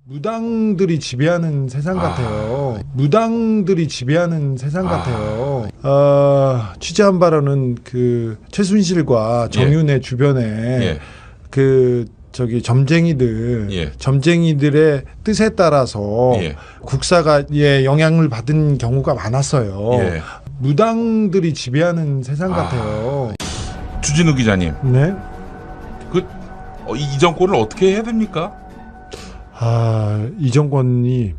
무당들이 지배하는 세상 같아요. 무당들이 지배하는 세상 같아요. 취재한 바로는 그 최순실과 정윤회 주변에 점쟁이들의 뜻에 따라서 국사가에 영향을 받은 경우가 많았어요. 무당들이 지배하는 세상 같아요. 주진우 기자님. 네. 이 정권을 어떻게 해야 됩니까? 이 정권이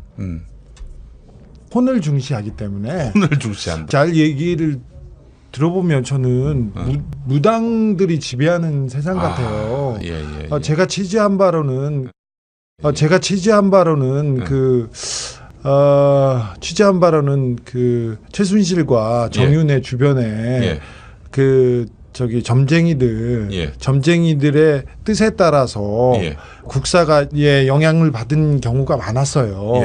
혼을 중시하기 때문에 혼을 중시한다. 잘 얘기를 들어보면 저는 무당들이 지배하는 세상 같아요. 제가 취재한 바로는 그 최순실과 정윤회 주변에 점쟁이들의 뜻에 따라서 국사가에 영향을 받은 경우가 많았어요.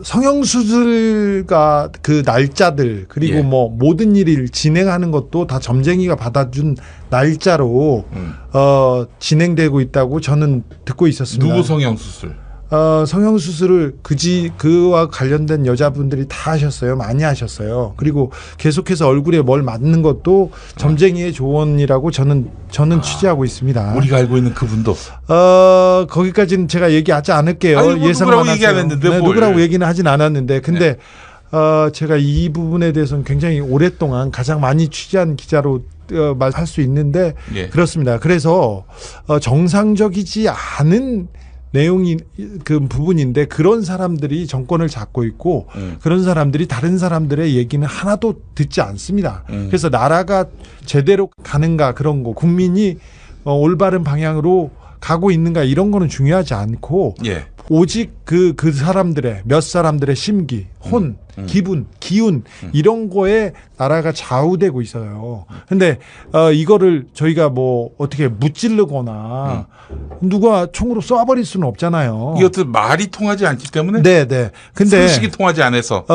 성형수술과 그 날짜들 그리고 뭐 모든 일을 진행하는 것도 다 점쟁이가 받아준 날짜로 진행되고 있다고 저는 듣고 있었습니다. 누구 성형수술? 성형수술을 그와 관련된 여자분들이 다 하셨어요. 많이 하셨어요. 그리고 계속해서 얼굴에 뭘 맞는 것도 점쟁이의 조언이라고 저는 취재하고 있습니다. 우리가 알고 있는 그분도? 거기까지는 제가 얘기하지 않을게요. 누구라고 얘기 안 했는데 뭘. 누구라고 얘기는 하진 않았는데 근데 제가 이 부분에 대해서는 굉장히 오랫동안 가장 많이 취재한 기자로 말할 수 있는데 그렇습니다. 그래서 정상적이지 않은 내용이 그 부분인데 그런 사람들이 정권을 잡고 있고 그런 사람들이 다른 사람들의 얘기는 하나도 듣지 않습니다. 그래서 나라가 제대로 가는가 그런 거 국민이 올바른 방향으로 가고 있는가 이런 거는 중요하지 않고 오직 그 사람들의 몇 사람들의 심기, 혼, 기분, 기운 이런 거에 나라가 좌우되고 있어요. 근데 이거를 저희가 뭐 어떻게 무찌르거나 누가 총으로 쏴버릴 수는 없잖아요. 이것도 말이 통하지 않기 때문에. 네. 근데 상식이 통하지 않아서.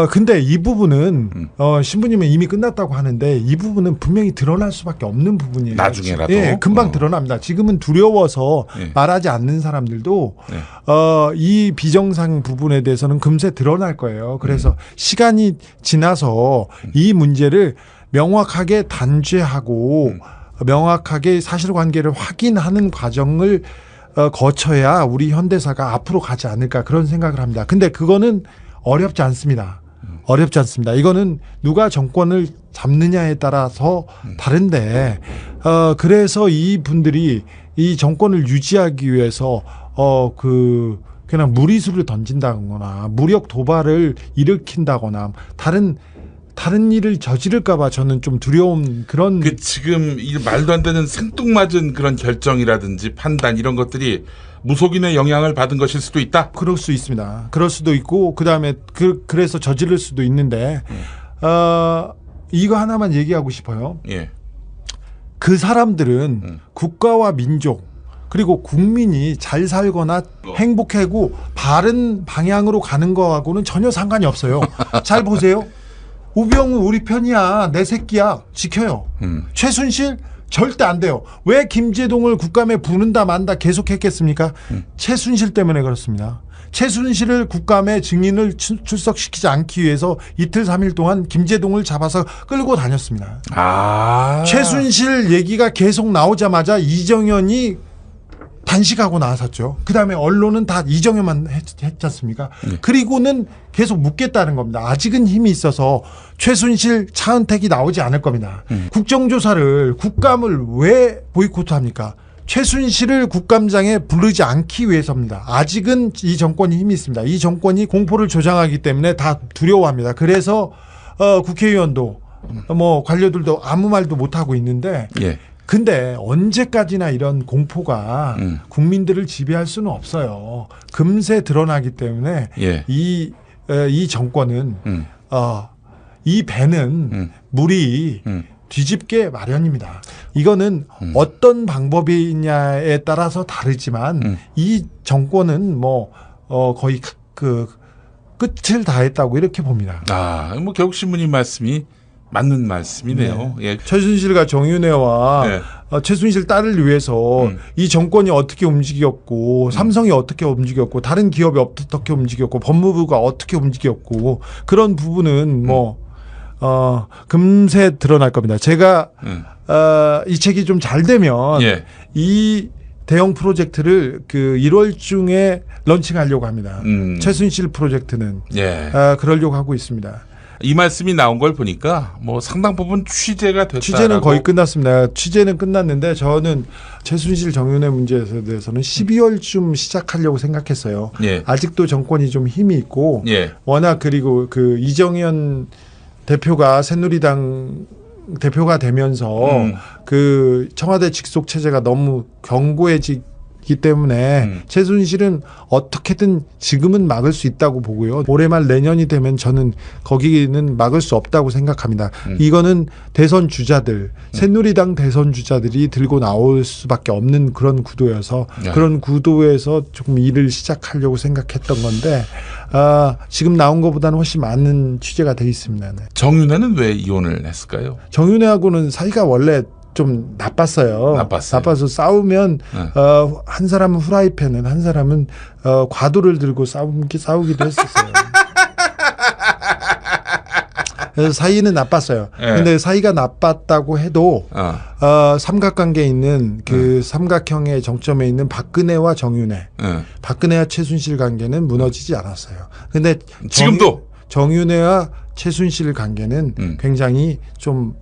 근데 이 부분은 신부님은 이미 끝났다고 하는데 이 부분은 분명히 드러날 수밖에 없는 부분이에요. 나중에라도. 금방 드러납니다. 지금은 두려워서 말하지 않는 사람들도 이 비정상 부분에 대해서는 금세 드러날 거예요. 그래서 시간이 지나서 이 문제를 명확하게 단죄하고 명확하게 사실관계를 확인하는 과정을 거쳐야 우리 현대사가 앞으로 가지 않을까 그런 생각을 합니다. 근데 그거는 어렵지 않습니다. 이거는 누가 정권을 잡느냐에 따라서 다른데 그래서 이 분들이 이 정권을 유지하기 위해서 그냥 무리수를 던진다거나 무력 도발을 일으킨다거나 다른 일을 저지를까봐 저는 좀 두려운 그런. 지금 이 말도 안 되는 생뚱맞은 그런 결정이라든지 판단 이런 것들이 무속인의 영향을 받은 것일 수도 있다. 그럴 수 있습니다. 그럴 수도 있고 그다음에 그래서 저지를 수도 있는데 이거 하나만 얘기하고 싶어요. 그 사람들은 국가와 민족 그리고 국민이 잘 살거나 행복하고 바른 방향으로 가는 거하고는 전혀 상관이 없어요. 잘 보세요. 우병우 우리 편이야. 내 새끼야. 지켜요. 최순실 절대 안 돼요. 왜 김제동을 국감에 부른다 만다 계속했겠습니까? 최순실 때문에 그렇습니다. 최순실을 국감에 증인을 출석시키지 않기 위해서 이틀 3일 동안 김제동을 잡아서 끌고 다녔습니다. 최순실 얘기가 계속 나오자마자 이정현이 단식하고 나섰죠. 그다음에 언론은 다 이정현만 했지 않습니까? 그리고는 계속 묻겠다는 겁니다. 아직은 힘이 있어서 최순실, 차은택이 나오지 않을 겁니다. 국정조사를 국감을 왜 보이콧합니까? 최순실을 국감장에 부르지 않기 위해서입니다. 아직은 이 정권이 힘이 있습니다. 이 정권이 공포를 조장하기 때문에 다 두려워합니다. 그래서 국회의원도 뭐 관료들도 아무 말도 못하고 있는데 근데 언제까지나 이런 공포가 국민들을 지배할 수는 없어요. 금세 드러나기 때문에 이 정권은 이 배는 물이 뒤집게 마련입니다. 이거는 어떤 방법이냐에 따라서 다르지만 이 정권은 뭐 거의 그 끝을 다했다고 이렇게 봅니다. 뭐 결국 신부님 말씀이 맞는 말씀이네요. 최순실과 정윤회와 최순실 딸을 위해서 이 정권이 어떻게 움직였고 삼성이 어떻게 움직였고 다른 기업이 어떻게 움직였고 법무부가 어떻게 움직였고 그런 부분은 금세 드러날 겁니다. 제가 이 책이 좀 잘 되면 예. 이 대형 프로젝트를 그 1월 중에 런칭하려고 합니다. 최순실 프로젝트는 그러려고 하고 있습니다. 이 말씀이 나온 걸 보니까 뭐 상당 부분 취재가 됐다. 취재는 거의 끝났습니다. 취재는 끝났는데 저는 최순실 정윤회 문제에 대해서는 12월쯤 시작하려고 생각했어요. 예. 아직도 정권이 좀 힘이 있고 예. 워낙 그리고 그 이정현 대표가 새누리당 대표가 되면서 그 청와대 직속 체제가 너무 견고해지기 때문에 최순실은 어떻게든 지금은 막을 수 있다고 보고요. 올해 말 내년이 되면 저는 거기는 막을 수 없다고 생각합니다. 이거는 대선 주자들, 새누리당 대선 주자들이 들고 나올 수밖에 없는 그런 구도여서 그런 구도에서 조금 일을 시작하려고 생각했던 건데 지금 나온 것보다는 훨씬 많은 취재가 돼 있습니다. 네. 정윤회는 왜 이혼을 했을까요? 정윤회하고는 사이가 원래 좀 나빴어요. 나빠서 싸우면 한 사람은 후라이팬은 한 사람은 과도를 들고 싸우기도 했었어요. 그래서 사이는 나빴어요. 근데 사이가 나빴다고 해도 삼각관계에 있는 그 삼각형의 정점에 있는 박근혜와 정윤회, 박근혜와 최순실 관계는 무너지지 않았어요. 근데 지금도 정윤회와 최순실 관계는 굉장히 좀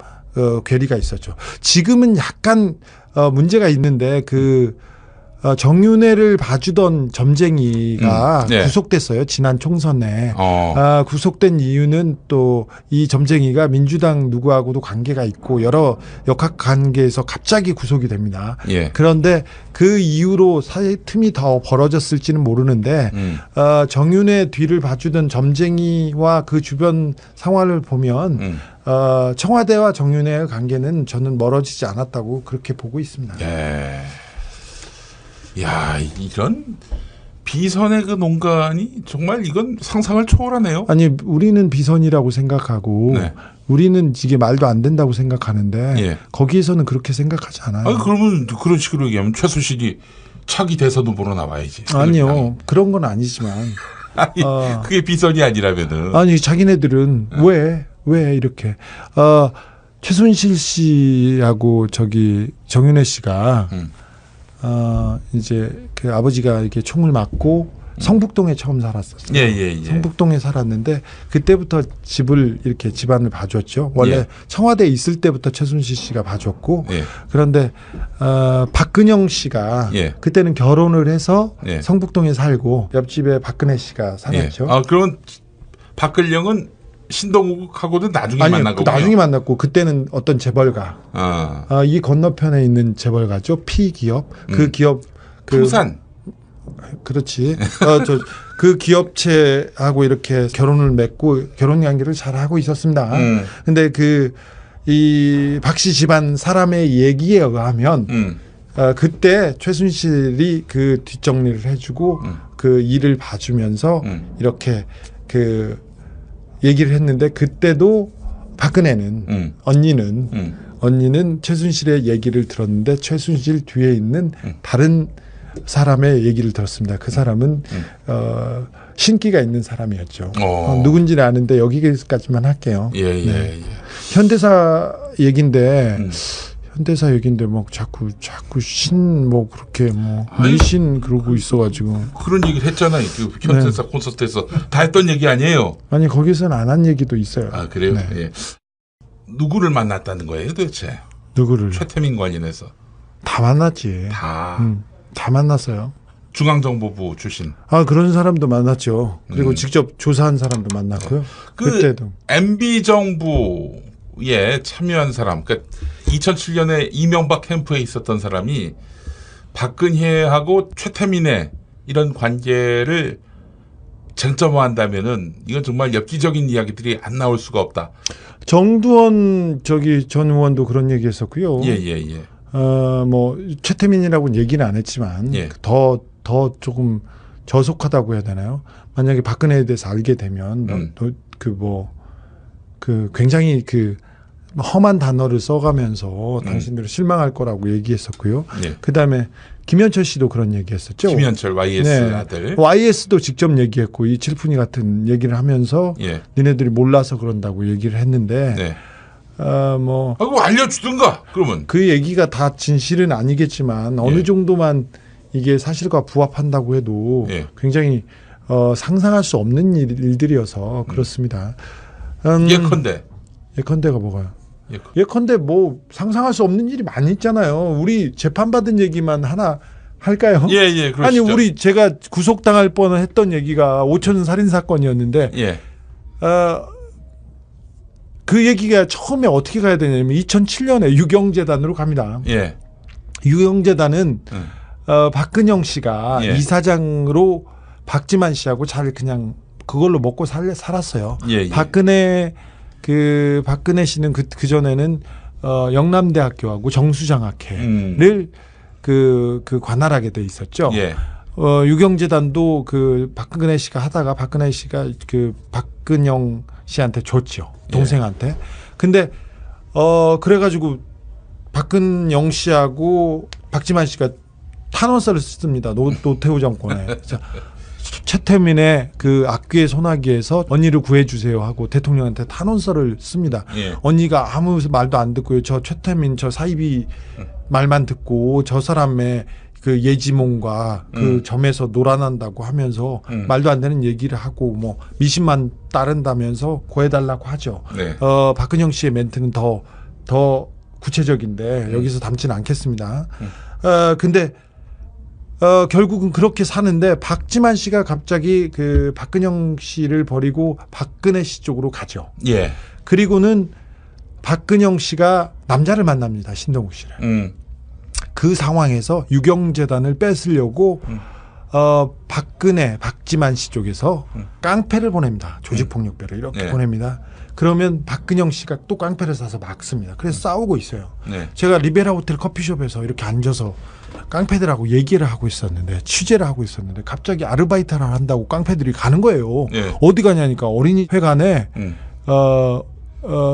괴리가 있었죠. 지금은 약간 문제가 있는데 그 정윤회를 봐주던 점쟁이가 구속됐어요. 지난 총선에. 구속된 이유는 또 이 점쟁이가 민주당 누구하고도 관계가 있고 여러 역학관계에서 갑자기 구속이 됩니다. 그런데 그 이후로 사이 틈이 더 벌어졌을지는 모르는데 정윤회 뒤를 봐주던 점쟁이와 그 주변 상황을 보면 청와대와 정윤회의 관계는 저는 멀어지지 않았다고 그렇게 보고 있습니다. 야, 이런 비선의 그 농간이 정말 이건 상상을 초월하네요. 아니, 우리는 비선이라고 생각하고 우리는 이게 말도 안 된다고 생각하는데 거기에서는 그렇게 생각하지 않아요. 아니, 그러면 그런 식으로 얘기하면 최순실이 차기 대선 후보로 나와야지. 아니요. 그런 건 아니지만. 아니, 그게 비선이 아니라면은. 아니, 자기네들은 왜 이렇게. 최순실 씨하고 정윤회 씨가 이제 그 아버지가 이렇게 총을 맞고 성북동에 처음 살았었어요. 성북동에 살았는데 그때부터 집안을 봐줬죠. 원래 청와대에 있을 때부터 최순실 씨가 봐줬고 그런데 박근영 씨가 그때는 결혼을 해서 성북동에 살고 옆집에 박근혜 씨가 살았죠. 그러면 박근영은 신동욱하고도 나중에 만난 거고요. 나중에 만났고 그때는 어떤 재벌가 이 건너편에 있는 재벌가죠. P기업 그 기업 풍산 그렇지. 그 기업체하고 이렇게 결혼을 맺고 결혼 관계를 잘 하고 있었습니다. 근데 이 박씨 집안 사람의 얘기에 의하면 그때 최순실이 그 뒷정리를 해주고 그 일을 봐주면서 이렇게 얘기를 했는데 그때도 박근혜는 언니는 최순실의 얘기를 들었는데 최순실 뒤에 있는 다른 사람의 얘기를 들었습니다. 그 사람은 신기가 있는 사람이었죠. 누군지는 아는데 여기까지만 할게요. 현대사 얘긴데 뭐 자꾸 그렇게 미신 그러고 있어가지고 그런 얘기를 했잖아요. 그 현대사 콘서트에서 다 했던 얘기 아니에요? 아니 거기서는 안 한 얘기도 있어요. 그래요? 누구를 만났다는 거예요, 도대체? 누구를? 최태민 관련해서 다 만났지. 다 만났어요. 중앙정보부 출신. 그런 사람도 만났죠. 그리고 직접 조사한 사람도 만났고요. 그때도 MB 정부에 참여한 사람, 그러니까 2007년에 이명박 캠프에 있었던 사람이 박근혜하고 최태민의 이런 관계를 쟁점화한다면은 이건 정말 엽기적인 이야기들이 안 나올 수가 없다. 정두원 전 의원도 그런 얘기했었고요. 뭐 최태민이라고는 얘기는 안 했지만 더 조금 저속하다고 해야 되나요? 만약에 박근혜에 대해서 알게 되면 굉장히 험한 단어를 써가면서 당신들은 실망할 거라고 얘기했었고요. 네. 그다음에 김현철 씨도 그런 얘기했었죠. 김현철 YS 네. 아들. YS도 직접 얘기했고 이 칠푼이 같은 얘기를 하면서 예. 니네들이 몰라서 그런다고 얘기를 했는데 네. 뭐 그거 알려주든가 그러면. 그 얘기가 다 진실은 아니겠지만 어느 정도만 이게 사실과 부합한다고 해도 예. 굉장히 상상할 수 없는 일들이어서 그렇습니다. 예컨대가 뭐가요? 예컨대 뭐 상상할 수 없는 일이 많이 있잖아요. 우리 재판받은 얘기만 하나 할까요? 예, 그러시죠. 아니 우리 제가 구속당할 뻔했던 얘기가 5천 살인 사건이었는데 예. 그 얘기가 처음에 어떻게 가야 되냐면 2007년에 유경재단으로 갑니다. 예. 유경재단은 박근영 씨가 예. 이사장으로 박지만 씨하고 잘 그냥 그걸로 먹고 살았어요. 예. 박근혜 씨는 그 전에는 영남대학교하고 정수장학회를 그 관할하게 돼 있었죠. 예. 유경재단도 그 박근혜 씨가 하다가 박근혜 씨가 그 박근영 씨한테 줬죠. 동생한테. 근데 그래가지고 박근영 씨하고 박지만 씨가 탄원서를 썼습니다. 노태우 정권에. 최태민의 그 악귀의 소나기에서 언니를 구해주세요 하고 대통령한테 탄원서를 씁니다. 예. 언니가 아무 말도 안 듣고요. 저 최태민 저 사이비 말만 듣고 저 사람의 그 예지몽과 그 점에서 놀아난다고 하면서 말도 안 되는 얘기를 하고 뭐 미신만 따른다면서 구해달라고 하죠. 네. 박근영 씨의 멘트는 더 구체적인데 여기서 담지는 않겠습니다. 근데 결국은 그렇게 사는데 박지만 씨가 갑자기 그 박근영 씨를 버리고 박근혜 씨 쪽으로 가죠. 예. 그리고는 박근영 씨가 남자를 만납니다. 신동욱 씨를. 그 상황에서 유경재단을 뺏으려고 박지만 씨 쪽에서 깡패를 보냅니다. 조직폭력배를 이렇게 네. 보냅니다. 그러면 박근영 씨가 또 깡패를 사서 막습니다. 그래서 싸우고 있어요. 네. 제가 리베라 호텔 커피숍에서 이렇게 앉아서 깡패들하고 얘기를 하고 있었는데 취재를 하고 있었는데 갑자기 아르바이트를 한다고 깡패들이 가는 거예요. 네. 어디 가냐니까 어린이회관에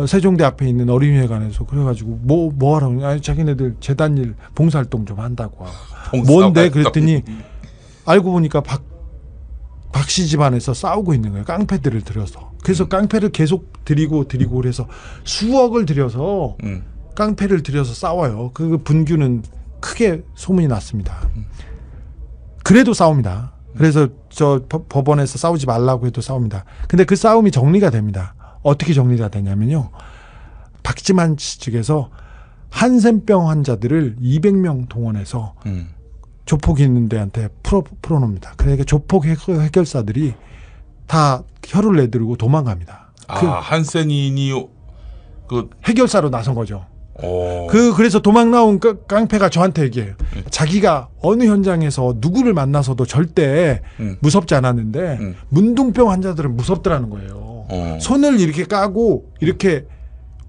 세종대 앞에 있는 어린이회관에서 그래가지고 뭐 하라고 아니 자기네들 재단일 봉사활동 좀 한다고 뭔데 그랬더니 알고 보니까 박씨 집안에서 싸우고 있는 거예요. 깡패들을 들여서. 그래서 깡패를 계속 들이고 그래서 수억을 들여서 깡패를 들여서 싸워요. 그 분규는 크게 소문이 났습니다. 그래도 싸웁니다. 그래서 저 법원에서 싸우지 말라고 해도 싸웁니다. 근데 그 싸움이 정리가 됩니다. 어떻게 정리가 되냐면요. 박지만 씨 측에서 한센병 환자들을 200명 동원해서 조폭이 있는 데한테 풀어놓습니다. 그러니까 조폭 해결사들이 다 혀를 내두르고 도망갑니다. 한센인이 그 해결사로 나선 거죠. 오. 그래서 도망 나온 깡패가 저한테 얘기해요. 자기가 어느 현장에서 누구를 만나서도 절대 무섭지 않았는데 문둥병 환자들은 무섭더라는 거예요. 손을 이렇게 까고 이렇게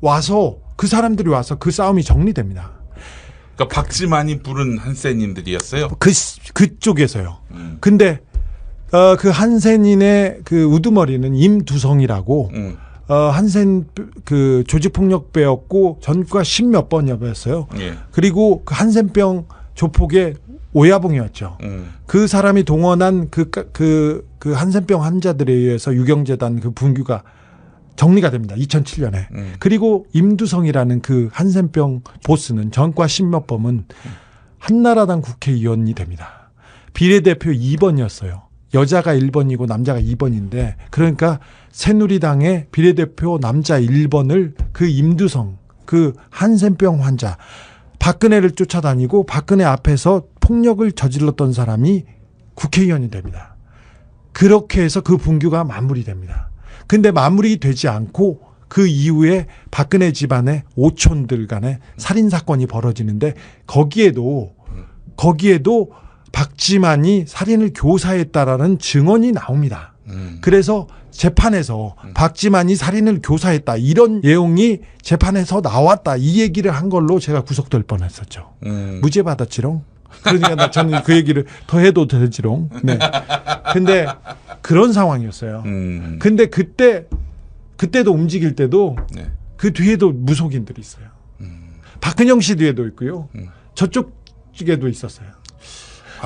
와서 그 사람들이 와서 그 싸움이 정리됩니다. 그러니까 박지만이 부른 한센인들이었어요. 그쪽에서요. 근데 그 한센인의 그 우두머리는 임두성이라고 한센 그 조직폭력배였고 전과 10몇 번이었어요. 예. 그리고 그 한센병 조폭의 오야봉이었죠. 그 사람이 동원한 그 한센병 환자들에 의해서 유경재단 그 분규가 정리가 됩니다. 2007년에. 그리고 임두성이라는 그 한센병 보스는 전과 10몇 번은 한나라당 국회의원이 됩니다. 비례대표 2번이었어요. 여자가 1번이고 남자가 2번인데 그러니까 새누리당의 비례대표 남자 1번을 그 임두성 그 한센병 환자 박근혜를 쫓아다니고 박근혜 앞에서 폭력을 저질렀던 사람이 국회의원이 됩니다. 그렇게 해서 그 분규가 마무리됩니다. 근데 마무리되지 않고 그 이후에 박근혜 집안의 오촌들 간의 살인사건이 벌어지는데 거기에도 박지만이 살인을 교사했다라는 증언이 나옵니다. 그래서 재판에서 박지만이 살인을 교사했다 이런 내용이 재판에서 나왔다 이 얘기를 한 걸로 제가 구속될 뻔했었죠. 무죄 받았지롱. 그러니까 저는 그 얘기를 더 해도 되지롱. 네. 근데 그런 상황이었어요. 근데 그때도 움직일 때도 그 뒤에도 무속인들이 있어요. 박근영 씨 뒤에도 있고요. 저쪽 쪽에도 있었어요.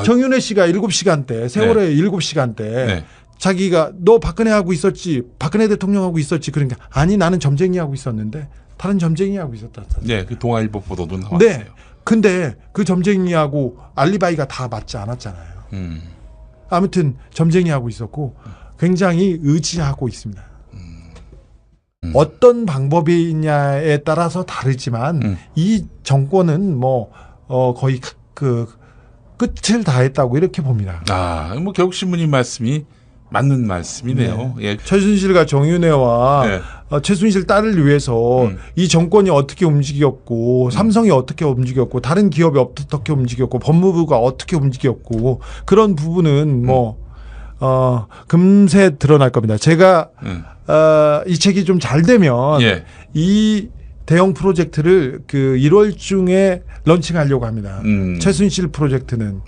정윤회 씨가 7시간 때, 세월의 7시간 때 자기가 너 박근혜하고 있었지, 박근혜 대통령하고 있었지. 그러니까 아니 나는 점쟁이하고 있었는데 다른 점쟁이하고 있었다. 네, 그 동아일보 보도도 나왔어요. 네, 근데 그 점쟁이하고 알리바이가 다 맞지 않았잖아요. 아무튼 점쟁이하고 있었고 굉장히 의지하고 있습니다. 어떤 방법이냐에 따라서 다르지만 이 정권은 뭐 거의 그 끝을 다했다고 이렇게 봅니다. 뭐 결국 신부님 말씀이 맞는 말씀이네요. 네. 예. 최순실과 정윤회와 최순실 딸을 위해서 이 정권이 어떻게 움직였고 삼성이 어떻게 움직였고 다른 기업이 어떻게 움직였고 법무부가 어떻게 움직였고 그런 부분은 뭐 금세 드러날 겁니다. 제가 이 책이 좀 잘 되면 이 대형 프로젝트를 그 1월 중에 런칭하려고 합니다. 최순실 프로젝트는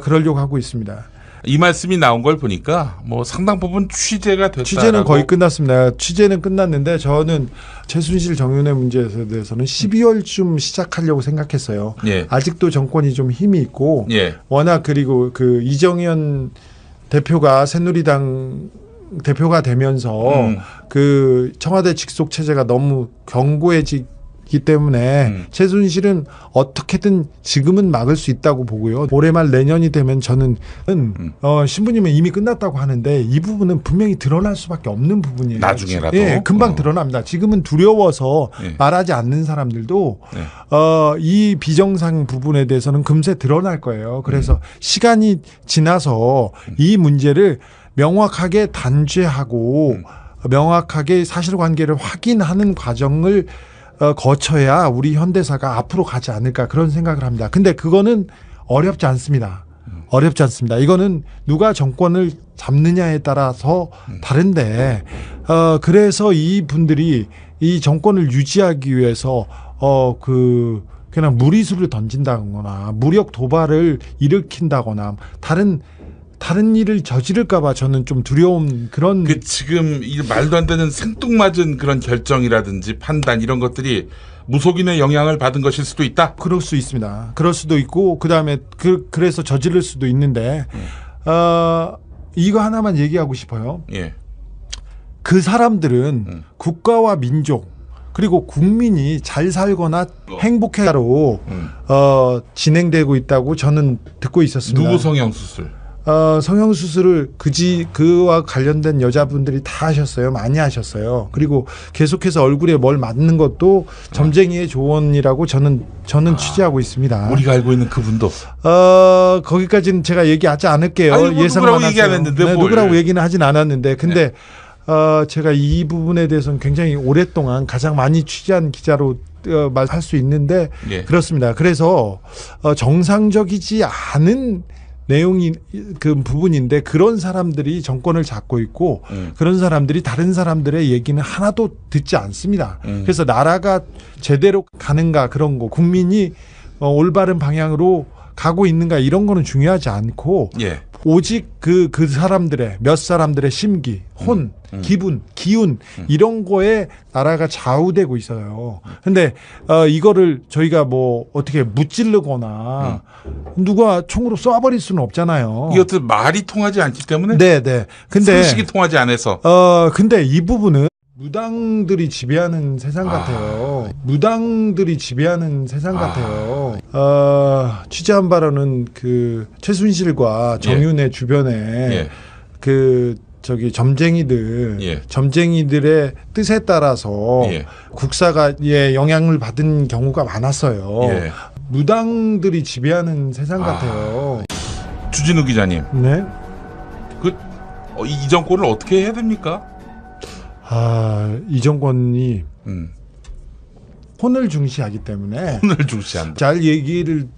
그러려고 하고 있습니다. 이 말씀이 나온 걸 보니까 뭐 상당 부분 취재가 됐다라고. 취재는 거의 끝났습니다. 취재는 끝났는데 저는 최순실 정윤회 문제에 대해서는 12월쯤 시작하려고 생각했어요. 아직도 정권이 좀 힘이 있고 워낙 그리고 그 이정현 대표가 새누리당 대표가 되면서 그 청와대 직속 체제가 너무 견고해지기 때문에 최순실은 어떻게든 지금은 막을 수 있다고 보고요. 올해 말 내년이 되면 저는 신부님은 이미 끝났다고 하는데 이 부분은 분명히 드러날 수밖에 없는 부분이에요. 나중에라도. 금방 드러납니다. 지금은 두려워서 말하지 않는 사람들도 이 비정상 부분에 대해서는 금세 드러날 거예요. 그래서 시간이 지나서 이 문제를 명확하게 단죄하고 명확하게 사실관계를 확인하는 과정을 거쳐야 우리 현대사가 앞으로 가지 않을까 그런 생각을 합니다. 근데 그거는 어렵지 않습니다. 어렵지 않습니다. 이거는 누가 정권을 잡느냐에 따라서 다른데 그래서 이 분들이 이 정권을 유지하기 위해서 그냥 무리수를 던진다거나 무력 도발을 일으킨다거나 다른 일을 저지를까봐 저는 좀 두려운 그런. 지금 이 말도 안 되는 생뚱맞은 그런 결정이라든지 판단 이런 것들이 무속인의 영향을 받은 것일 수도 있다. 그럴 수 있습니다. 그럴 수도 있고 그다음에 그래서 저지를 수도 있는데 이거 하나만 얘기하고 싶어요. 그 사람들은 국가와 민족 그리고 국민이 잘 살거나 행복해로 진행되고 있다고 저는 듣고 있었습니다. 누구 성형수술? 성형수술을 그와 관련된 여자분들이 다 하셨어요. 많이 하셨어요. 그리고 계속해서 얼굴에 뭘 맞는 것도 점쟁이의 조언이라고 저는 취재하고 있습니다. 우리가 알고 있는 그분도. 거기까지는 제가 얘기하지 않을게요. 뭐 누구라고 얘기 안 했는데 네, 누구라고 얘기는 하진 않았는데 근데 제가 이 부분에 대해서는 굉장히 오랫동안 가장 많이 취재한 기자로 말할 수 있는데 그렇습니다. 그래서 정상적이지 않은 내용이 그 부분인데 그런 사람들이 정권을 잡고 있고 그런 사람들이 다른 사람들의 얘기는 하나도 듣지 않습니다. 그래서 나라가 제대로 가는가 그런 거 국민이 올바른 방향으로 가고 있는가 이런 거는 중요하지 않고 오직 그 사람들의 몇 사람들의 심기, 혼, 기분, 기운 이런 거에 나라가 좌우되고 있어요. 근데 이거를 저희가 뭐 어떻게 무찌르거나 누가 총으로 쏴버릴 수는 없잖아요. 이것도 말이 통하지 않기 때문에. 네. 근데 상식이 통하지 않아서. 근데 이 부분은 무당들이 지배하는 세상 같아요. 무당들이 지배하는 세상 같아요. 취재한 바로는 그 최순실과 정윤회 주변에 점쟁이들의 뜻에 따라서 국사가에 영향을 받은 경우가 많았어요. 무당들이 지배하는 세상 같아요. 주진우 기자님. 네. 이 정권을 어떻게 해야 됩니까? 이 정권이 혼을 중시하기 때문에 혼을 중시한다. 잘 얘기를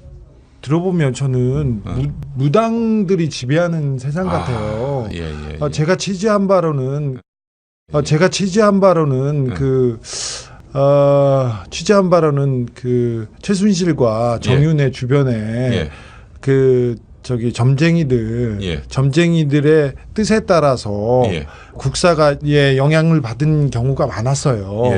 들어보면 저는 무당들이 지배하는 세상 같아요. 제가 취재한 바로는 그 최순실과 정윤회 주변에 점쟁이들의 뜻에 따라서 국사가에 영향을 받은 경우가 많았어요.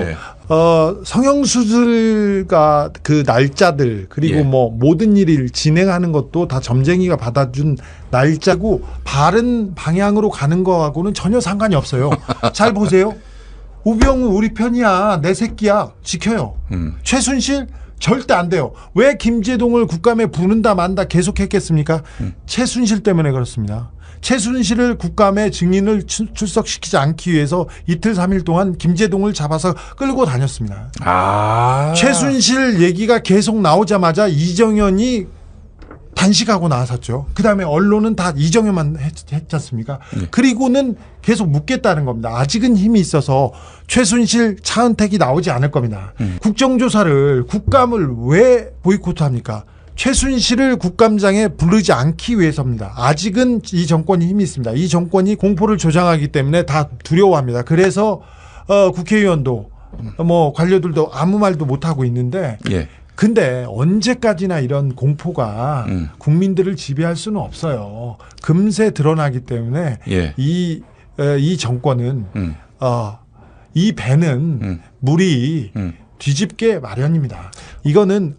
성형수술과 그 날짜들 그리고 예. 뭐 모든 일을 진행하는 것도 다 점쟁이가 받아준 날짜고 바른 방향으로 가는 거하고는 전혀 상관이 없어요. 잘 보세요. 우병우 우리 편이야. 내 새끼야. 지켜요. 최순실 절대 안 돼요. 왜 김제동을 국감에 부른다 만다 계속했겠습니까? 최순실 때문에 그렇습니다. 최순실을 국감에 증인을 출석시키지 않기 위해서 이틀 3일 동안 김제동을 잡아서 끌고 다녔습니다. 최순실 얘기가 계속 나오자마자 이정현이 단식하고 나섰죠. 그다음에 언론은 다 이정현만 했지 않습니까? 그리고는 계속 묻겠다는 겁니다. 아직은 힘이 있어서 최순실, 차은택이 나오지 않을 겁니다. 국정조사를 국감을 왜 보이콧합니까? 최순실을 국감장에 부르지 않기 위해서입니다. 아직은 이 정권이 힘이 있습니다. 이 정권이 공포를 조장하기 때문에 다 두려워합니다. 그래서 국회의원도 뭐 관료들도 아무 말도 못하고 있는데 예. 근데 언제까지나 이런 공포가 국민들을 지배할 수는 없어요. 금세 드러나기 때문에 예. 이 정권은 이 배는 물이 뒤집게 마련입니다. 이거는